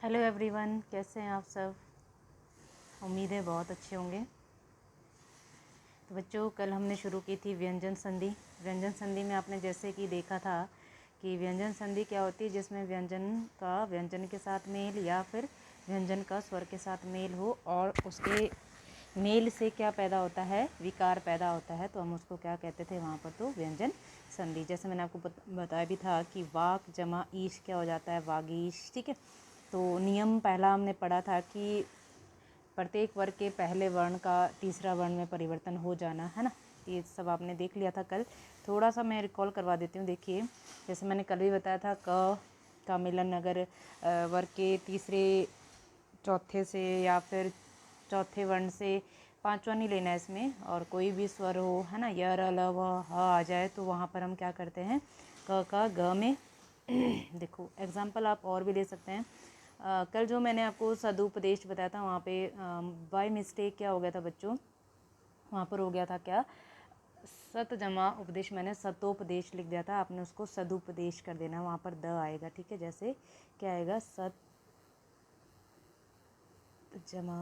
Hello everyone, कैसे हैं आप सब। उम्मीद है बहुत अच्छे होंगे। तो बच्चों, कल हमने शुरू की थी व्यंजन संधि। व्यंजन संधि में आपने जैसे कि देखा था कि व्यंजन संधि क्या होती है, जिसमें व्यंजन का व्यंजन के साथ मेल या फिर व्यंजन का स्वर के साथ मेल हो और उसके मेल से क्या पैदा होता है, विकार पैदा होता है, तो हम उसको क्या कहते थे वहाँ पर, तो व्यंजन संधि। जैसे मैंने आपको बताया भी था कि वाक जमा ईश क्या हो जाता है, वागीश। ठीक है, तो नियम पहला हमने पढ़ा था कि प्रत्येक वर्ग के पहले वर्ण का तीसरा वर्ण में परिवर्तन हो जाना है ना। ये सब आपने देख लिया था कल। थोड़ा सा मैं रिकॉल करवा देती हूँ। देखिए, जैसे मैंने कल भी बताया था, क का मिलन अगर वर्ग के तीसरे चौथे से या फिर चौथे वर्ण से पांचवा नहीं लेना है इसमें, और कोई भी स्वर हो, है ना, य र ल व ह आ जाए तो वहाँ पर हम क्या करते हैं, क का ग में देखो एग्जाम्पल आप और भी ले सकते हैं। कल जो मैंने आपको सदुपदेश बताया था, वहाँ पे बाय मिस्टेक क्या हो गया था बच्चों, वहाँ पर हो गया था क्या, सत जमा उपदेश, मैंने सतोपदेश लिख दिया था, आपने उसको सदुपदेश कर देना, वहाँ पर द आएगा। ठीक है, जैसे क्या आएगा, सत जमा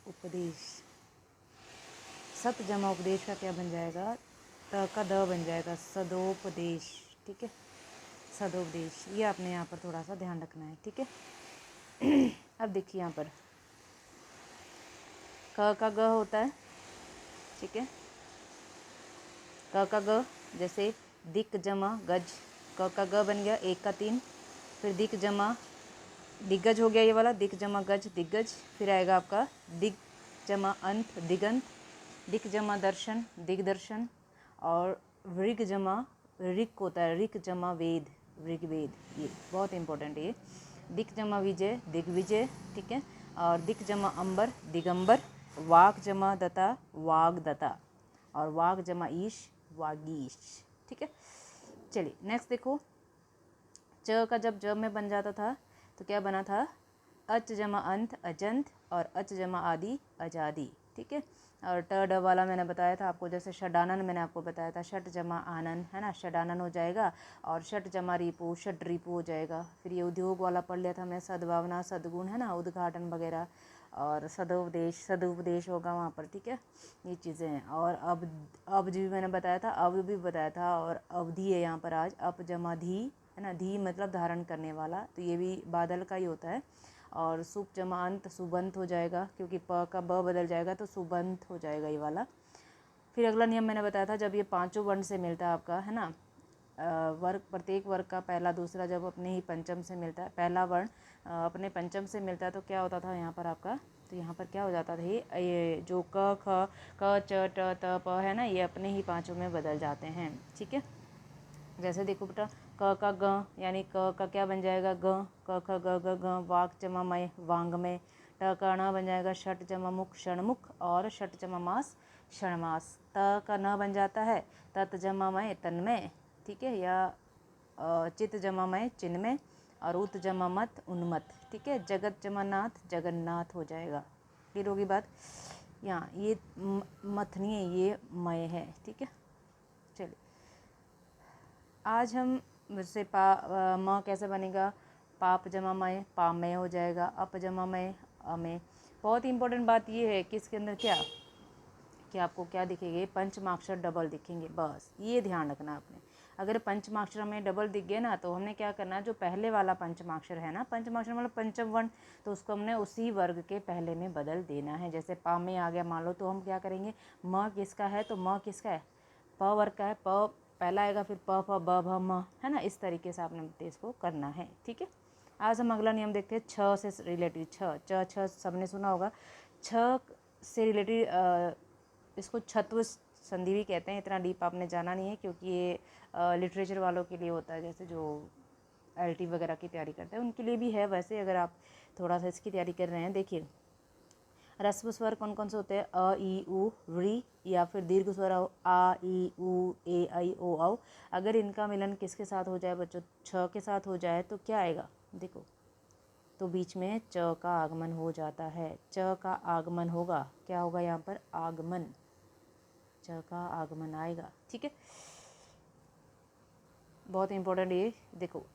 उपदेश। सत जमा उपदेश का क्या बन जाएगा, त का द बन जाएगा, सदोपदेश। ठीक है, सदोपदेश, ये आपने यहाँ पर थोड़ा सा ध्यान रखना है। ठीक है, अब देखिए यहाँ पर क का ग होता है। ठीक है, क का ग, जैसे दिक जमा गज, क का ग बन गया, एक का तीन, फिर दिक जमा दिग्गज हो गया, ये वाला दिक जमा गज दिग्गज, फिर आएगा आपका दिग जमा अंत दिगंत, दिक जमा दर्शन दिग्दर्शन, और ऋग जमा ऋग होता है, ऋग जमा वेद ऋग्वेद। ये बहुत इंपॉर्टेंट है ये। दिक जमा विजय दिग्विजय। ठीक है, और दिक जमा अंबर दिगंबर, वाक जमा दता वागदता, और वाग जमा ईश वागीश। ठीक है, चलिए नेक्स्ट देखो, च का जब जब में बन जाता था तो क्या बना था, अच जमा अंत अजंत, और अच जमा आदि अजादि। ठीक है, और ट ड वाला मैंने बताया था आपको, जैसे षडानन मैंने आपको बताया था, षट जमा आनन, है ना, षडानन हो जाएगा, और षट जमा रिपु षट रिपु हो जाएगा। फिर ये उद्योग वाला पढ़ लिया था हमने, सद्भावना सद्गुण, है ना, उद्घाटन वगैरह, और सदुपदेश होगा वहाँ पर। ठीक है, ये चीज़ें हैं। और अब भी मैंने बताया था, अब भी बताया था, और अवधि है यहाँ पर आज, अप जमा धी, है ना, धी मतलब धारण करने वाला, तो ये भी बादल का ही होता है। और सुप जमा अंत सुबंत हो जाएगा, क्योंकि प का ब बदल जाएगा तो सुबंत हो जाएगा ये वाला। फिर अगला नियम मैंने बताया था, जब ये पांचों वर्ण से मिलता है आपका, है ना, वर्ग, प्रत्येक वर्ग का पहला दूसरा जब अपने ही पंचम से मिलता है, पहला वर्ण अपने पंचम से मिलता है, तो क्या होता था यहाँ पर आपका, तो यहाँ पर क्या हो जाता था, ये जो क ख क च ट त प है ना, ये अपने ही पांचों में बदल जाते हैं। ठीक है, जैसे देखो बेटा, क का ग, यानी क का क्या बन जाएगा, ग, क ख ग ग ग, वाक जमा मय वांगमय, ट का ण बन जाएगा षट जमा मुख क्षणमुख, और षट जमा मास क्षणमास, त का न बन जाता है तत् जमा मय तन्मय। ठीक है, या चित जमा मय चिन्मय, और उत जमा मत उन्मत। ठीक है, जगत जमा नाथ जगन्नाथ हो जाएगा। क्लियर होगी बात। यहाँ ये मत नहीं है, ये मय है। ठीक है, चलिए आज हम जैसे म कैसे बनेगा, पाप जमा मय पामय हो जाएगा, अप जमा मय अमय। बहुत इंपॉर्टेंट बात ये है कि इसके अंदर क्या कि आपको क्या दिखेंगे, पंचमाक्षर डबल दिखेंगे, बस ये ध्यान रखना आपने। अगर पंचमाक्षर हमें डबल दिख गए ना, तो हमने क्या करना है, जो पहले वाला पंचमाक्षर है ना, पंचमाक्षर मतलब पंचम वर्ण, तो उसको हमने उसी वर्ग के पहले में बदल देना है। जैसे पा में आ गया मान लो, तो हम क्या करेंगे, म किसका है, तो म किसका है, प वर्ग का है, प पहला आएगा, फिर प फ ब भ म, है ना, इस तरीके से आपने इसको करना है। ठीक है, आज हम अगला नियम देखते हैं, छ से रिलेटेड। छ सबने सुना होगा, छ से रिलेटेड इसको छत्व संधि भी कहते हैं। इतना डीप आपने जाना नहीं है, क्योंकि ये लिटरेचर वालों के लिए होता है, जैसे जो एलटी वगैरह की तैयारी करते हैं उनके लिए भी है। वैसे अगर आप थोड़ा सा इसकी तैयारी कर रहे हैं, देखिए ह्रस्व स्वर कौन कौन से होते हैं, अ ई उ री, या फिर दीर्घ स्वर आ ई उ ए आई ओ औ। अगर इनका मिलन किसके साथ हो जाए बच्चों, छ के साथ हो जाए, तो क्या आएगा, देखो, तो बीच में च का आगमन हो जाता है। च का आगमन होगा, क्या होगा यहाँ पर, आगमन, च का आगमन आएगा। ठीक है, बहुत इंपॉर्टेंट ये देखो,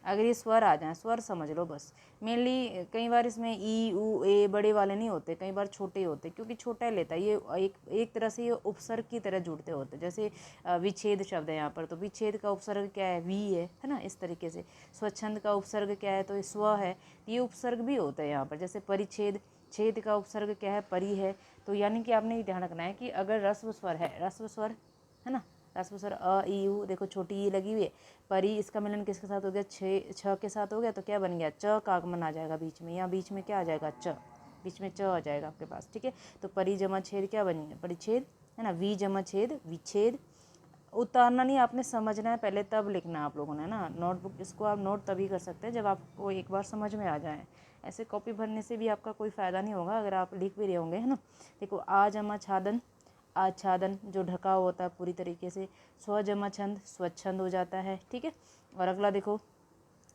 अगर ये स्वर आ जाए, स्वर समझ लो बस। मेनली कई बार इसमें ई उ ए बड़े वाले नहीं होते, कई बार छोटे होते, क्योंकि छोटा लेता है ये। एक तरह से ये उपसर्ग की तरह जुड़ते होते, जैसे विच्छेद शब्द है यहाँ पर, तो विच्छेद का उपसर्ग क्या है, वी है ना, इस तरीके से। स्वच्छंद का उपसर्ग क्या है, तो ये स्व है, ये उपसर्ग भी होता है यहाँ पर। जैसे परिच्छेद, छेद का उपसर्ग क्या है, परि है। तो यानी कि आपने ध्यान रखना है कि अगर रस्व स्वर है, रस्व स्वर है ना, रस्व स्वर अ ई उ, देखो छोटी ई लगी हुई है, परी, इसका मिलन किसके साथ हो गया, छ के साथ हो गया, तो क्या बन गया, च का आगमन आ जाएगा बीच में, या बीच में क्या आ जाएगा, च, बीच में च आ जाएगा आपके पास, ठीक है। तो परी जमा छेद क्या बन गया, परिच्छेद है ना, वी जमा छेद विच्छेद। उतारना नहीं, आपने समझना है पहले, तब लिखना है आप लोगों ने ना। नोटबुक इसको आप नोट तभी कर सकते हैं जब आपको एक बार समझ में आ जाए। ऐसे कॉपी भरने से भी आपका कोई फ़ायदा नहीं होगा अगर आप लिख भी रहे होंगे, है ना। देखो आ जमा छादन, आच्छादन जो ढका होता है पूरी तरीके से। स्व जमा छंद, स्वच्छंद हो जाता है, ठीक है। और अगला देखो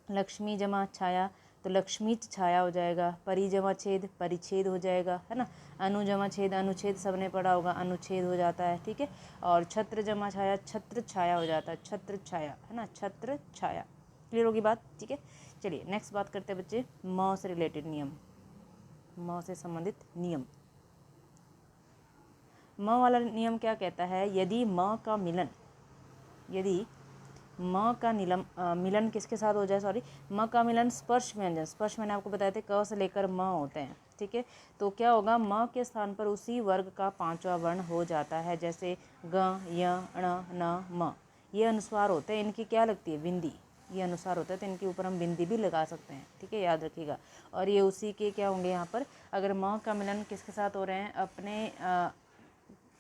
लक्ष्मी जमा छाया, तो लक्ष्मी छाया हो जाएगा। परि जमा छेद, परिच्छेद हो जाएगा, है ना। अनु जमा छेद, अनुच्छेद सबने पढ़ा होगा, अनुच्छेद हो जाता है, ठीक है। और छत्र जमा छाया, छत्र छाया हो जाता है, छत्र छाया, है ना, छत्र छाया। क्लियर होगी बात, ठीक है। चलिए नेक्स्ट बात करते हैं बच्चे, म से रिलेटेड नियम, म से संबंधित नियम। म वाला नियम क्या कहता है, यदि म का मिलन, यदि म का मिलन किसके साथ हो जाए, सॉरी, म का मिलन स्पर्श व्यंजन, स्पर्श मैंने आपको बताया थे क से लेकर म होते हैं, ठीक है। तो क्या होगा, म के स्थान पर उसी वर्ग का पांचवा वर्ण हो जाता है, जैसे ग, य, ण, न, म। ये अनुस्वार होते हैं, इनकी क्या लगती है, बिंदी, ये अनुसार होता है, तो इनके ऊपर हम बिंदी भी लगा सकते हैं, ठीक है, याद रखिएगा। और ये उसी के क्या होंगे यहाँ पर, अगर म का मिलन किसके साथ हो रहे हैं, अपने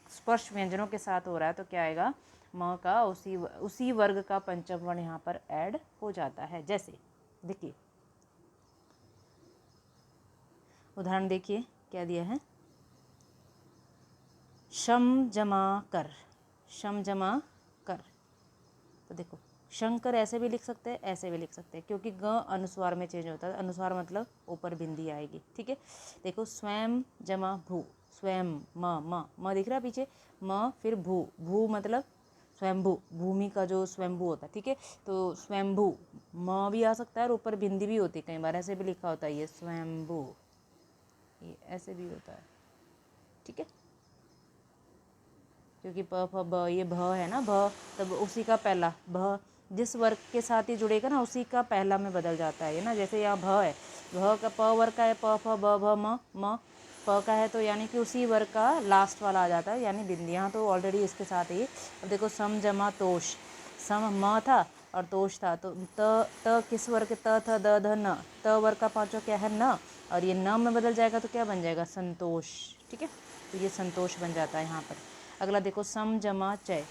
स्पर्श व्यंजनों के साथ हो रहा है, तो क्या आएगा, म का उसी वर्ग का पंचम वर्ण यहाँ पर ऐड हो जाता है। जैसे देखिए उदाहरण देखिए क्या दिया है, शम जमा कर, शम जमा कर। तो देखो शंकर ऐसे भी लिख सकते हैं, ऐसे भी लिख सकते हैं, क्योंकि ग अनुस्वार में चेंज होता है, अनुस्वार मतलब ऊपर बिंदी आएगी, ठीक है। देखो स्वयं जमा भू, स्वयं म दिख रहा है पीछे, म फिर भू, भू मतलब स्वयंभू, भूमि का जो स्वयंभू होता है, ठीक है। तो स्वयंभू म भी आ सकता है और ऊपर बिंदी भी होती है, कई बार ऐसे भी लिखा होता है, ये स्वयंभू, ये ऐसे भी होता है, ठीक है। क्योंकि प फ ब ये भ है ना, भ, तब उसी का पहला, भ जिस वर्ग के साथ ही जुड़ेगा ना उसी का पहला में बदल जाता है, ना। जैसे यहाँ भ है, भ का प वर्ग का है, प फ ब भ म प का है, तो यानी कि उसी वर्ग का लास्ट वाला आ जाता है, यानी बिंदी, यहाँ तो ऑलरेडी इसके साथ ही। अब देखो सम जमा तोष, सम म था और तोष था, तो त किस वर्ग, त थ द ध न, त वर्ग का पांचवा क्या है, न, और ये न में बदल जाएगा तो क्या बन जाएगा, संतोष, ठीक है। तो ये संतोष बन जाता है यहाँ पर। अगला देखो सम जमा चय,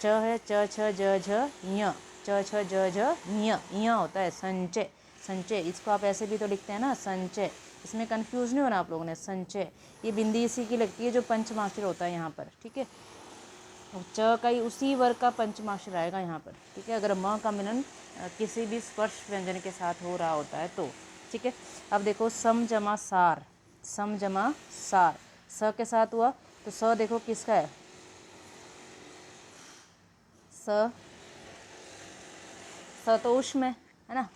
च है, च छ ज झ ञ, च छ ज झ ञ, ञ होता है संचय, संचय, इसको आप ऐसे भी तो लिखते हैं ना, संचय, इसमें कंफ्यूज नहीं होना आप लोगों ने, संचय, ये बिंदी इसी की लगती है जो पंचमाक्षर होता है यहाँ पर, ठीक है। च का ही उसी वर्ग का पंचमाक्षर आएगा यहाँ पर, ठीक है, अगर म का मिलन किसी भी स्पर्श व्यंजन के साथ हो रहा होता है तो, ठीक है। अब देखो सम जमा सार, सम जमा सार, स के साथ हुआ, तो स देखो किसका है, स, स तो उष्म है ना,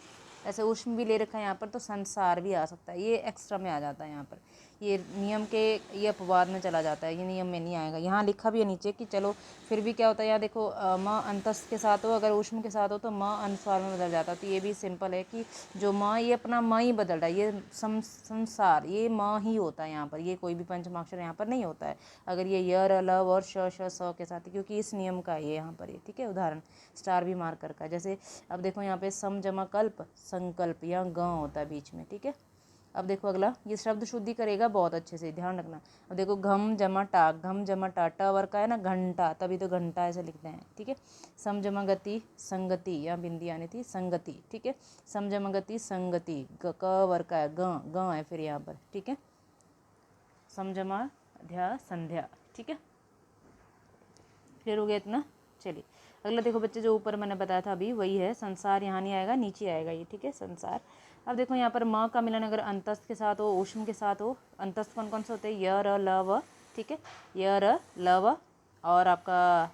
ऐसे उष्म भी ले रखा है यहाँ पर, तो संसार भी आ सकता है, ये एक्स्ट्रा में आ जाता है यहाँ पर, ये नियम के, ये अपवाद में चला जाता है, ये नियम में नहीं आएगा। यहाँ लिखा भी है नीचे कि चलो फिर भी क्या होता है, यहाँ देखो म अंतस्थ के साथ हो, अगर उष्म के साथ हो तो म अनुस्वार में बदल जाता है, तो ये भी सिंपल है कि जो म, ये अपना म ही बदल रहा है, ये संसार, ये म ही होता है यहाँ पर, ये कोई भी पंचमाक्षर यहाँ पर नहीं होता है, अगर ये य र ल और श श स के साथ, क्योंकि इस नियम का ये यहाँ पर ये, ठीक है। उदाहरण स्टार भी मार्क कर का, जैसे अब देखो यहाँ पे सम जमा कल्प, संकल्प, या ग होता है बीच में, ठीक है। अब देखो अगला, ये शब्द शुद्धि करेगा बहुत अच्छे से, ध्यान रखना। अब देखो घम जमा टा, घम जमा टा, ट वर्ग का है ना, घंटा, तभी तो घंटा ऐसे लिखते हैं, ठीक है। सम जमा गति, संगति, यहाँ बिंदी आनी थी, संगति, ठीक है। सम जमा गति, संगति, क वर्ग का है, ग है फिर यहाँ पर, ठीक है। सम जमा ध्या, संध्या, ठीक है। क्लियर हो गया इतना, चलिए अगला देखो बच्चे, जो ऊपर मैंने बताया था अभी वही है, संसार यहाँ नहीं आएगा, नीचे आएगा ये, ठीक है, संसार। अब देखो यहाँ पर म का मिलन अगर अंतस्थ के साथ हो, उष्म के साथ हो, अंतस्थ कौन कौन से होते हैं, य र ल व, ठीक है, य र ल व, और आपका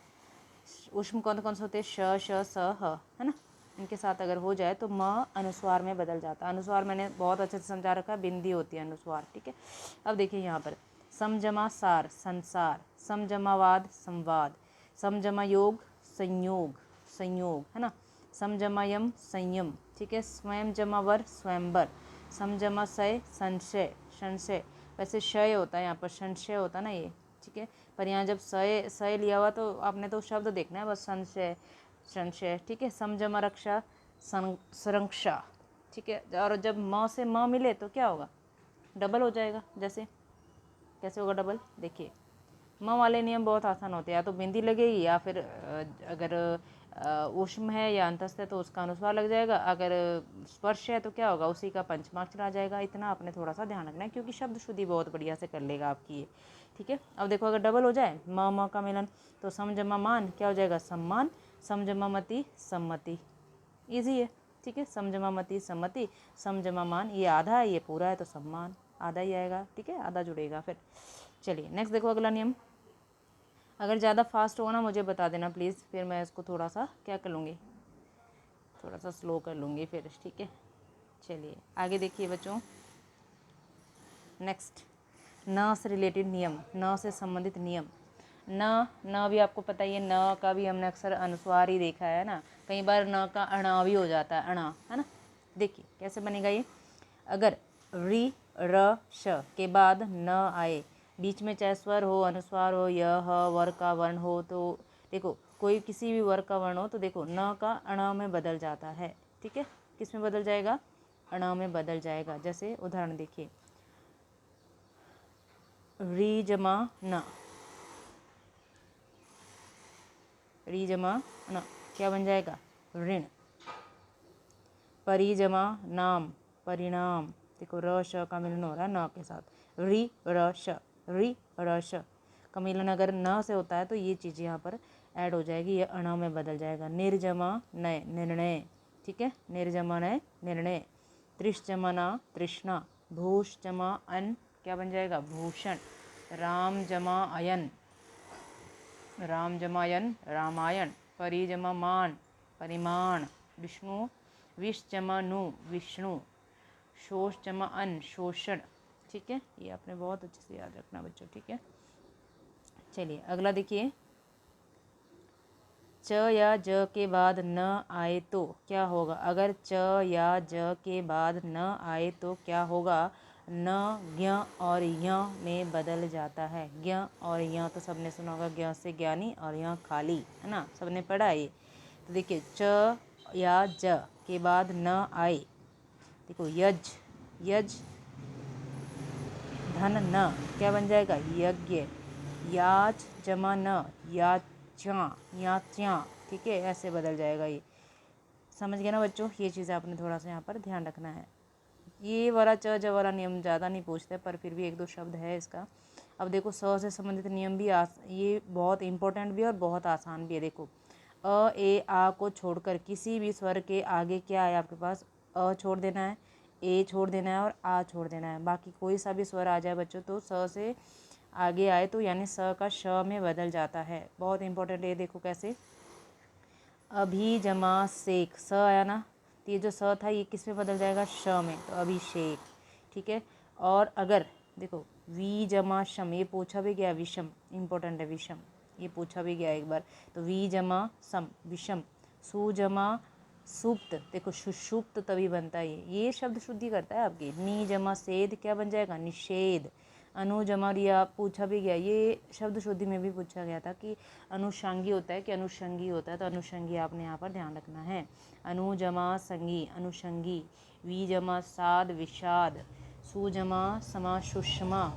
उष्म कौन कौन से होते हैं, श श स ह, है ना। इनके साथ अगर हो जाए तो म अनुस्वार में बदल जाता है। अनुस्वार मैंने बहुत अच्छे से समझा रखा है, बिंदी होती है अनुस्वार, ठीक है। अब देखिए यहाँ पर समजमा सार संसार, समजमावाद संवाद, समजमा योग संयोग संयोग, है ना। समजमायम संयम, ठीक है। स्वयं जमावर स्वयंवर, समजमा सय संशय संशय, वैसे शय होता है यहाँ पर, संशय होता है ना ये, ठीक है। पर यहाँ जब सय सय लिया हुआ तो आपने तो शब्द देखना है बस, संशय संशय, ठीक है। समजमा रक्षा संरक्षा, ठीक है। और जब म से म मिले तो क्या होगा, डबल हो जाएगा। जैसे कैसे होगा डबल, देखिए म वाले नियम बहुत आसान होते हैं, या तो बिंदी लगेगी या फिर अगर ऊष्म है या अंतस्थ है तो उसका अनुस्वार लग जाएगा, अगर स्पर्श है तो क्या होगा, उसी का पंचमार्क चला जाएगा। इतना आपने थोड़ा सा ध्यान रखना है क्योंकि शब्द शुद्धि बहुत बढ़िया से कर लेगा आपकी ये, ठीक है। अब देखो अगर डबल हो जाए म का मिलन तो समजमा मान क्या हो जाएगा, सम्मान, समजमा मति सम्मति, ईजी है, ठीक है। समजमा मति सम्मति, समजमा मान, ये आधा है ये पूरा है तो सम्मान, आधा ही आएगा, ठीक है, आधा जुड़ेगा फिर। चलिए नेक्स्ट देखो अगला नियम। अगर ज़्यादा फास्ट होगा ना मुझे बता देना प्लीज़, फिर मैं इसको थोड़ा सा क्या कर लूँगी, थोड़ा सा स्लो कर लूँगी फिर, ठीक है। चलिए आगे देखिए बच्चों, नेक्स्ट न से रिलेटेड नियम, न से संबंधित नियम। न भी आपको पता ही है, न का भी हमने अक्सर अनुस्वार ही देखा है ना, कई बार न का अणा भी हो जाता है, अणा, है ना। देखिए कैसे बनेगा ये, अगर री र श के बाद न आए, बीच में चाहे स्वर हो अनुस्वार हो य ह वर का वर्ण हो, तो देखो कोई किसी भी वर्ग का वर्ण हो तो देखो न का अणा में बदल जाता है, ठीक है। किस में बदल जाएगा, अणा में बदल जाएगा। जैसे उदाहरण देखिए, री जमा न, री जमा न क्या बन जाएगा, ऋण। परी जमा नाम, परिणाम, देखो र श का मिलन हो रहा है न के साथ, री र श, री र श का मिलन अगर न से होता है तो ये चीज़ यहाँ पर ऐड हो जाएगी, ये अणा में बदल जाएगा। निर्जमा नय, निर्णय, ठीक है, निर्जमा नय निर्णय। त्रिशजमा ना तृष्णा, भूष जमा अन क्या बन जाएगा, भूषण। राम जमा अयन, राम जमायन रामायण। परि जमा मान, परिमाण। विष्णु विष जमा नु, विष्णु। शोष जमा अन, शोषण, ठीक है। ये आपने बहुत अच्छे से याद रखना बच्चों, ठीक है। चलिए अगला देखिए, च या ज के बाद न आए तो क्या होगा, अगर च या ज के बाद न आए तो क्या होगा, न ज्ञ और य में बदल जाता है। ज्ञ और य तो सबने सुना होगा, ज्ञ से ज्ञानी और य खाली, है ना, सबने पढ़ा है ये। तो देखिए च या ज के बाद न आए, देखो यज, यज धन न क्या बन जाएगा, यज्ञ। याच जमा न, याच्या, याच्या, ठीक है, ऐसे बदल जाएगा ये। समझ गए ना बच्चों, ये चीज़ आपने थोड़ा सा यहाँ पर ध्यान रखना है। ये वाला च ज वाला नियम ज़्यादा नहीं पूछते, पर फिर भी एक दो शब्द है इसका। अब देखो स से संबंधित नियम भी ये बहुत इंपॉर्टेंट भी है और बहुत आसान भी है। देखो अ ए आ को छोड़कर किसी भी स्वर के आगे क्या है आपके पास, अ छोड़ देना है, ए छोड़ देना है और आ छोड़ देना है। बाकी कोई सा भी स्वर आ जाए बच्चों तो स से आगे आए तो यानी स का श में बदल जाता है। बहुत इंपॉर्टेंट है, देखो कैसे, अभी जमा शेख, स आया ना, तो ये जो स था ये किस में बदल जाएगा, श में, तो अभिषेक, ठीक है। और अगर देखो वी जमा शम, ये पूछा भी गया, विषम, इंपॉर्टेंट है विषम, ये पूछा भी गया एक बार, तो वी जमा सम विषम। सु जमा सुप्त, देखो सुषुप्त तभी बनता है ये शब्द शुद्धि करता है आपकी। नी जमा सेद क्या बन जाएगा, निषेध। अनु जमा रिया पूछा भी गया, ये शब्द शुद्धि में भी पूछा गया था कि अनुषंगी होता है कि अनुषंगी होता है, तो अनुषंगी आपने यहाँ पर ध्यान रखना है। अनु जमा संगी, अनुषंगी। वी जमा साद, विषाद। सु जमा समा, सुषमा।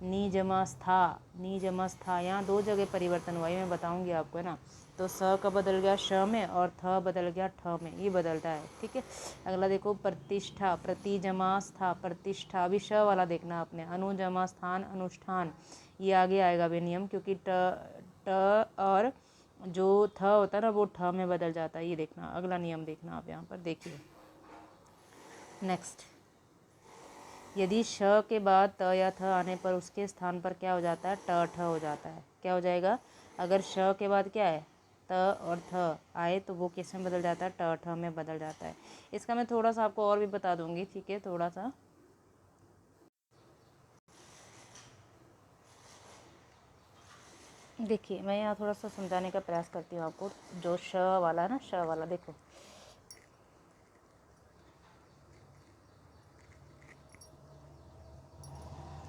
नी जमा स्था, नी जमा स्था, यहाँ दो जगह परिवर्तन हुआ है, मैं बताऊंगी आपको, है ना। तो स का बदल गया श में और थ बदल गया ठ में, ये बदलता है, ठीक है। अगला देखो प्रतिष्ठा, प्रति जमा स्था, प्रतिष्ठा, अभी श वाला देखना आपने। अनु जमा स्थान, अनुष्ठान, ये आगे आएगा भी नियम, क्योंकि ट और जो थ होता है ना वो ठ में बदल जाता है, ये देखना। अगला नियम देखना आप यहाँ पर देखिए, नेक्स्ट, यदि श के बाद त या थ आने पर उसके स्थान पर क्या हो जाता है, ट ठ हो जाता है। क्या हो जाएगा, अगर श के बाद क्या है, त और थ आए तो वो किस में बदल जाता है, ट ठ में बदल जाता है। इसका मैं थोड़ा सा आपको और भी बता दूंगी, ठीक है, थोड़ा सा। देखिए मैं यहाँ थोड़ा सा समझाने का प्रयास करती हूँ आपको। जो श वाला है ना, श वाला, देखो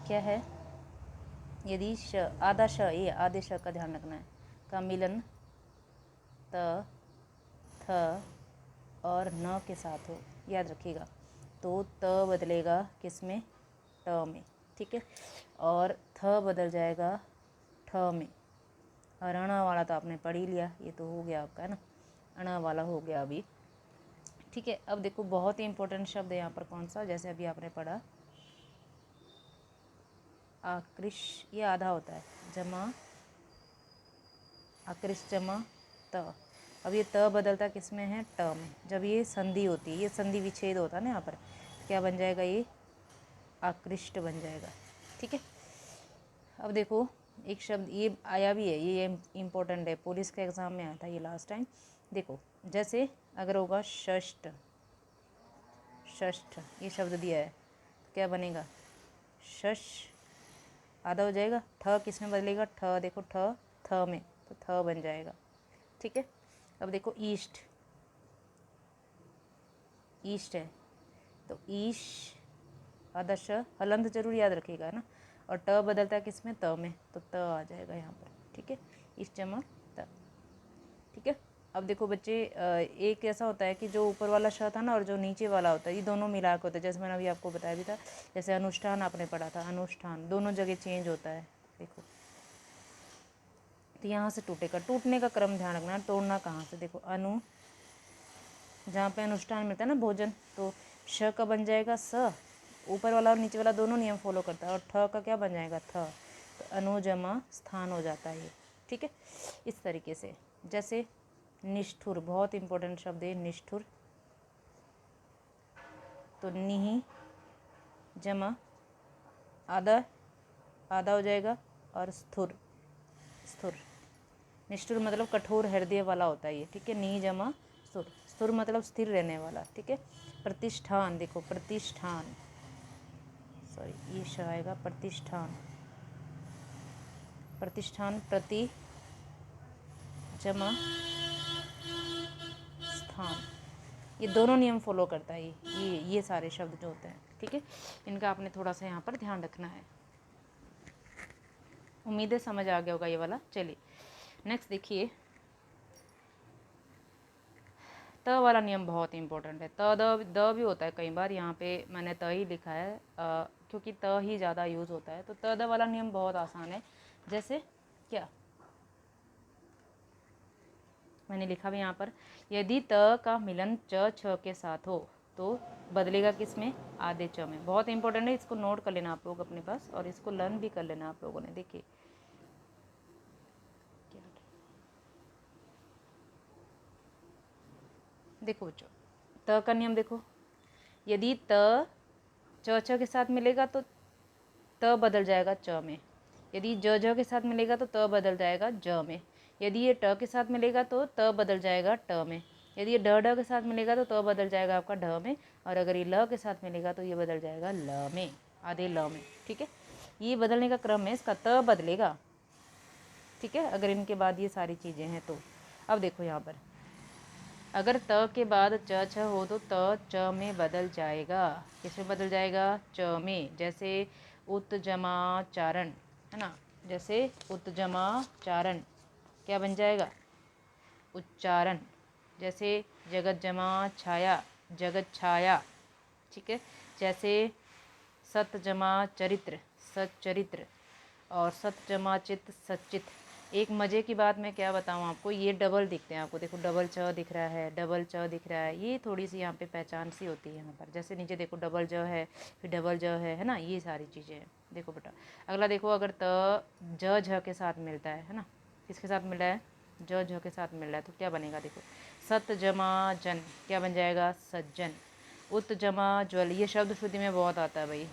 क्या है, यदि श आधा श, ये आधे श का ध्यान रखना है, का मिलन त थ और न के साथ हो, याद रखिएगा, तो त बदलेगा किस में, ट में, ठीक है, और थ बदल जाएगा ठ में, और अणा वाला तो आपने पढ़ ही लिया, ये तो हो गया आपका, है ना, अणा वाला हो गया अभी, ठीक है। अब देखो बहुत ही इंपॉर्टेंट शब्द है यहाँ पर कौन सा, जैसे अभी आपने पढ़ा आकृष, ये आधा होता है, जमा आकृष जमा त, अब ये त बदलता किस में है, ट में, जब ये संधि होती है, ये संधि विच्छेद होता है ना, यहाँ पर क्या बन जाएगा, ये आकृष्ट बन जाएगा, ठीक है। अब देखो एक शब्द ये आया भी है, ये इम्पोर्टेंट है, पुलिस के एग्ज़ाम में आया था ये लास्ट टाइम। देखो जैसे अगर होगा षष्ठ, षष्ठ ये शब्द दिया है, तो क्या बनेगा, शश आधा हो जाएगा, ठ किस में बदलेगा, ठ, देखो ठ थ में, तो थ बन जाएगा, ठीक है। अब देखो ईस्ट, ईस्ट है, तो ईश आधा श, हलंत जरूर याद रखिएगा, है ना, और ट बदलता है किस में, त में, तो त आ जाएगा यहाँ पर, ठीक है, ईस्ट जमा त, ठीक है। अब देखो बच्चे, एक ऐसा होता है कि जो ऊपर वाला श था ना और जो नीचे वाला होता है, ये दोनों मिला के होता है, जैसे मैंने अभी आपको बताया भी था, जैसे अनुष्ठान आपने पढ़ा था, अनुष्ठान दोनों जगह चेंज होता है, देखो, तो यहाँ से टूटेगा, टूटने का क्रम ध्यान रखना, तोड़ना कहाँ से, देखो अनु, जहाँ पे अनुष्ठान मिलता है ना भोजन, तो श का बन जाएगा स, ऊपर वाला और नीचे वाला दोनों नियम फॉलो करता है, और ठ का क्या बन जाएगा, थ, तो अनुजमा स्थान हो जाता है ये, ठीक है, इस तरीके से। जैसे निष्ठुर, बहुत इंपॉर्टेंट शब्द है निष्ठुर, तो निहि जमा आधा, आधा हो जाएगा, और स्थुर, स्थुर, निष्ठुर मतलब कठोर हृदय वाला होता है ये, ठीक है, नी जमा स्थुर, स्थुर मतलब स्थिर रहने वाला, ठीक है। प्रतिष्ठान, देखो प्रतिष्ठान, सॉरी ये श आएगा, प्रतिष्ठान, प्रतिष्ठान, प्रति जमा स्थान, ये दोनों नियम फॉलो करता है ये सारे शब्द जो होते हैं, ठीक है, इनका आपने थोड़ा सा यहाँ पर ध्यान रखना है। उम्मीद है समझ आ गया होगा ये वाला। चलिए नेक्स्ट देखिए, त वाला नियम बहुत इंपॉर्टेंट है, त द भी होता है कई बार, यहाँ पे मैंने त ही लिखा है क्योंकि त ही ज़्यादा यूज़ होता है, तो त द वाला नियम बहुत आसान है। जैसे क्या मैंने लिखा भी यहाँ पर, यदि त का मिलन च छ के साथ हो तो बदलेगा किस में, आधे च में, बहुत इंपॉर्टेंट है, इसको नोट कर लेना आप लोग अपने पास, और इसको लर्न भी कर लेना आप लोगों ने। देखिए देखो बच्चों, त का नियम देखो, यदि त च छ के साथ मिलेगा तो त बदल जाएगा च में, यदि ज झ के साथ मिलेगा तो त बदल जाएगा ज में, यदि ये ट के साथ मिलेगा तो त बदल जाएगा ट में, यदि ये ड ढ के साथ मिलेगा तो त बदल जाएगा आपका ढ में, और अगर ये ल के साथ मिलेगा तो ये बदल जाएगा ल में, आधे ल में, ठीक है। ये बदलने का क्रम है, इसका त बदलेगा, ठीक है, अगर इनके बाद ये सारी चीज़ें हैं तो। अब देखो यहाँ पर, अगर त के बाद च छ हो तो त च में बदल जाएगा, किस में बदल जाएगा, च में, जैसे उत्जमाचारण, है ना, जैसे उत्जमाचारण क्या बन जाएगा, उच्चारण, जैसे जगत जमा छाया, जगत छाया, ठीक है, जैसे सत जमा चरित्र, सच्चरित्र, और सत जमा चित्त, सच्चित। एक मज़े की बात मैं क्या बताऊँ आपको, ये डबल दिखते हैं आपको, देखो डबल च दिख रहा है, डबल च दिख रहा है, ये थोड़ी सी यहाँ पे पहचान सी होती है यहाँ पर, जैसे नीचे देखो डबल ज है, फिर डबल ज है ना, ये सारी चीज़ें हैं। देखो बेटा अगला देखो, अगर त ज झ के साथ मिलता है ना, किसके साथ मिल रहा है, ज झ के साथ मिल रहा है, तो क्या बनेगा, देखो सत जमा जन, क्या बन जाएगा, सज्जन, उत जमा ज्वल, ये शब्द शुद्धि में बहुत आता है भाई,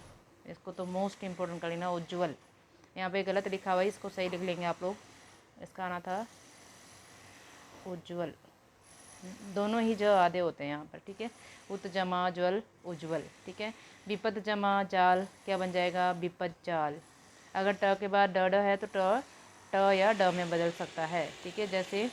इसको तो मोस्ट इम्पोर्टेंट कर लेना, उज्ज्वल, यहाँ पे गलत लिखा हुआ है, इसको सही लिख लेंगे आप लोग, इसका आना था उज्ज्वल, दोनों ही ज आधे होते हैं यहाँ पर, ठीक है। उत जमा ज्वल उज्ज्वल, ठीक है। विपद जमा जाल, क्या बन जाएगा, विपद जाल। अगर ट के बाद ड है तो ट या ड में बदल सकता है, ठीक है। जैसे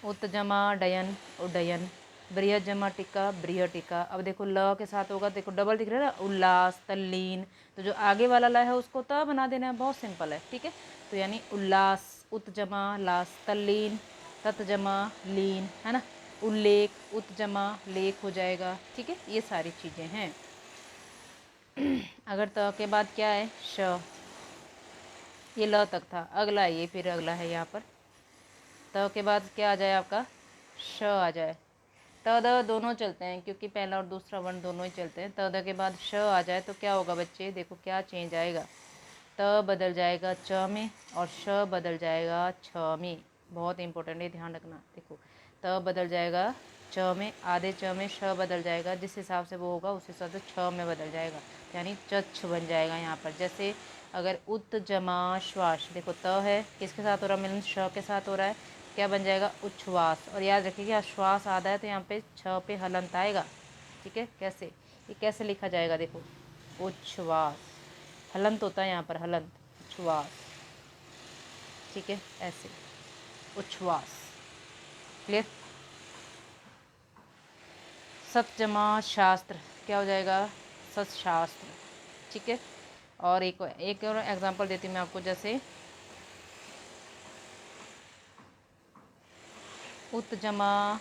उत जमा डयन उड्डयन, बृहद जमा टिक्का बृह टिक्का। अब देखो ल के साथ होगा, देखो डबल दिख रहा है ना, उल्लास तल्लीन, तो जो आगे वाला ल है उसको त बना देना है, बहुत सिंपल है, ठीक है। तो यानी उल्लास, उत जमा लास तल्लीन, तत जमा लीन, है ना। उल्लेख, उत जमा लेख हो जाएगा, ठीक है। ये सारी चीज़ें हैं। अगर त के बाद क्या है, श, ये ल तक था, अगला ये फिर अगला है यहाँ पर। त के बाद क्या आ जाए आपका, श आ जाए। त द दोनों चलते हैं क्योंकि पहला और दूसरा वर्ण दोनों ही चलते हैं। त द के बाद श आ जाए तो क्या होगा बच्चे, देखो क्या चेंज आएगा, त बदल जाएगा च में और श बदल जाएगा छ में। बहुत इंपॉर्टेंट है, ध्यान रखना। देखो त बदल जाएगा च में, आधे च में श बदल जाएगा, जिस हिसाब से वो होगा उस हिसाब से छ में बदल जाएगा, यानी चच्छ बन जाएगा यहाँ पर। जैसे अगर उत जमा श्वास, देखो त है किसके साथ हो रहा है, मिलन श के साथ हो रहा है, क्या बन जाएगा, उच्छ्वास। और याद रखिए श्वास आधा है तो यहाँ पे छ पे हलंत आएगा, ठीक है। कैसे, ये कैसे लिखा जाएगा, देखो उच्छ्वास, हलंत होता है यहाँ पर, हलंत, उच्छ्वास, ठीक है, ऐसे उच्छ्वास, क्लियर। सतजमा शास्त्र, क्या हो जाएगा, सतशास्त्र, ठीक है। और एक और एग्जांपल देती हूँ मैं आपको, जैसे उत जमा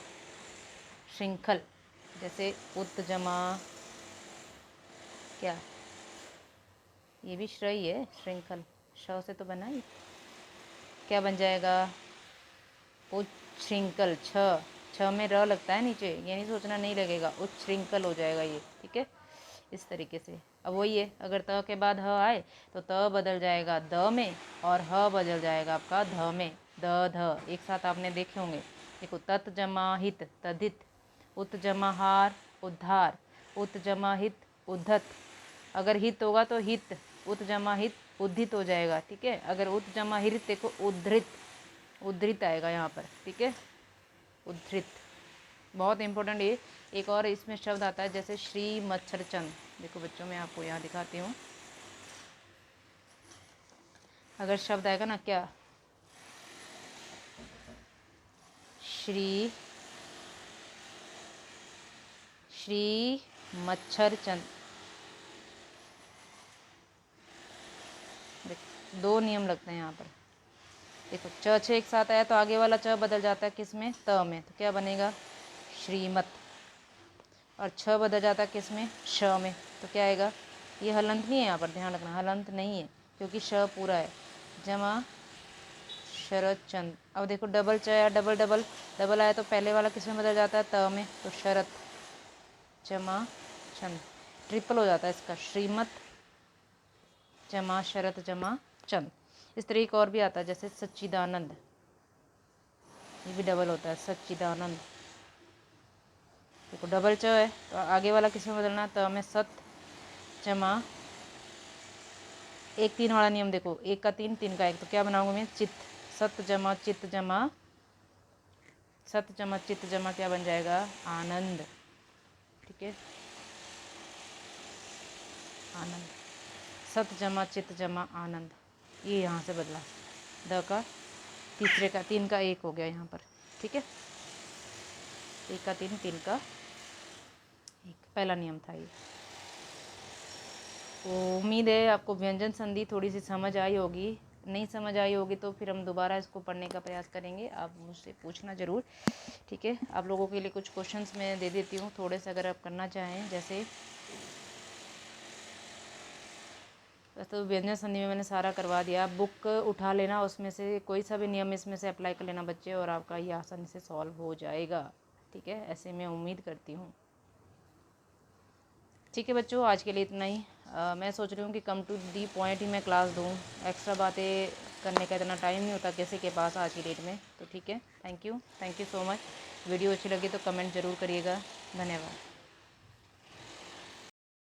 श्रृंखल, जैसे उत जमा क्या, ये भी श्रय है, श्रृंखल श से तो बना ही, क्या बन जाएगा, उच्छृंखल, छ में र लगता है नीचे, ये नहीं सोचना नहीं लगेगा, उच्छृंखल हो जाएगा ये, ठीक है, इस तरीके से। अब वही है, अगर त के बाद ह आए तो त बदल जाएगा द में और ह बदल जाएगा आपका ध में, द ध एक साथ आपने देखे होंगे। देखो तत् जमा हित तद्धित, उत जमा हार उद्धार, उत जमा हित उद्धत। अगर हित होगा तो हित, उत जमा हित उद्धित हो जाएगा, ठीक है। अगर उत जमा हित, देखो उद्धृत, उद्धृत आएगा यहाँ पर, ठीक है, उद्धृत। बहुत इंपॉर्टेंट ये। एक और इसमें शब्द आता है जैसे श्री मच्छरचंद, देखो बच्चों मैं आपको यहाँ दिखाती हूँ। अगर शब्द आएगा ना क्या, श्री मच्छरचंद, देखो दो नियम लगते हैं यहाँ पर। देखो च छ एक साथ आया तो आगे वाला च बदल जाता है किस में, त में, तो क्या बनेगा, श्रीमत। और छ बदल जाता है किस में, श में, तो क्या आएगा, ये हलंत नहीं है यहाँ पर, ध्यान रखना हलंत नहीं है क्योंकि श पूरा है। जमा शरद चंद। अब देखो डबल च या डबल डबल डबल आया तो पहले वाला किस में बदल जाता है, त में, तो शरत जमा चंद। ट्रिपल हो जाता है इसका, श्रीमत जमा शरत जमा चंद। इस तरह एक और भी आता है जैसे सच्चिदानंद, ये भी डबल होता है, सच्चिदानंद। देखो डबल च है तो आगे वाला किस में बदलना है, त में, सत जमा एक तीन वाला नियम, देखो एक का तीन, तीन का एक, तो क्या बनाऊंगा मैं, चित्त, सत जमा चित्त जमा, सत जमा चित्त जमा क्या बन जाएगा, आनंद, ठीक है, आनंद, सत जमा चित्त जमा आनंद। ये यहाँ से बदला, द का तीसरे का, तीन का एक हो गया यहाँ पर, ठीक है, एक का तीन, तीन का एक, पहला नियम था ये। तो उम्मीद है आपको व्यंजन संधि थोड़ी सी समझ आई होगी, नहीं समझ आई होगी तो फिर हम दोबारा इसको पढ़ने का प्रयास करेंगे, आप मुझसे पूछना ज़रूर, ठीक है। आप लोगों के लिए कुछ क्वेश्चंस मैं दे देती हूँ थोड़े से, अगर आप करना चाहें। जैसे तो व्यंजन संधि में मैंने सारा करवा दिया, आप बुक उठा लेना, उसमें से कोई सा भी नियम इसमें से अप्लाई कर लेना बच्चे, और आपका ये आसानी से सॉल्व हो जाएगा, ठीक है, ऐसे मैं उम्मीद करती हूँ। ठीक है बच्चों, आज के लिए इतना ही। मैं सोच रही हूँ कि कम टू दी पॉइंट ही मैं क्लास दूँ, एक्स्ट्रा बातें करने का इतना टाइम नहीं होता किसी के पास आज की डेट में, तो ठीक है। Thank you so much. Video अच्छी लगी तो कमेंट ज़रूर करिएगा। धन्यवाद।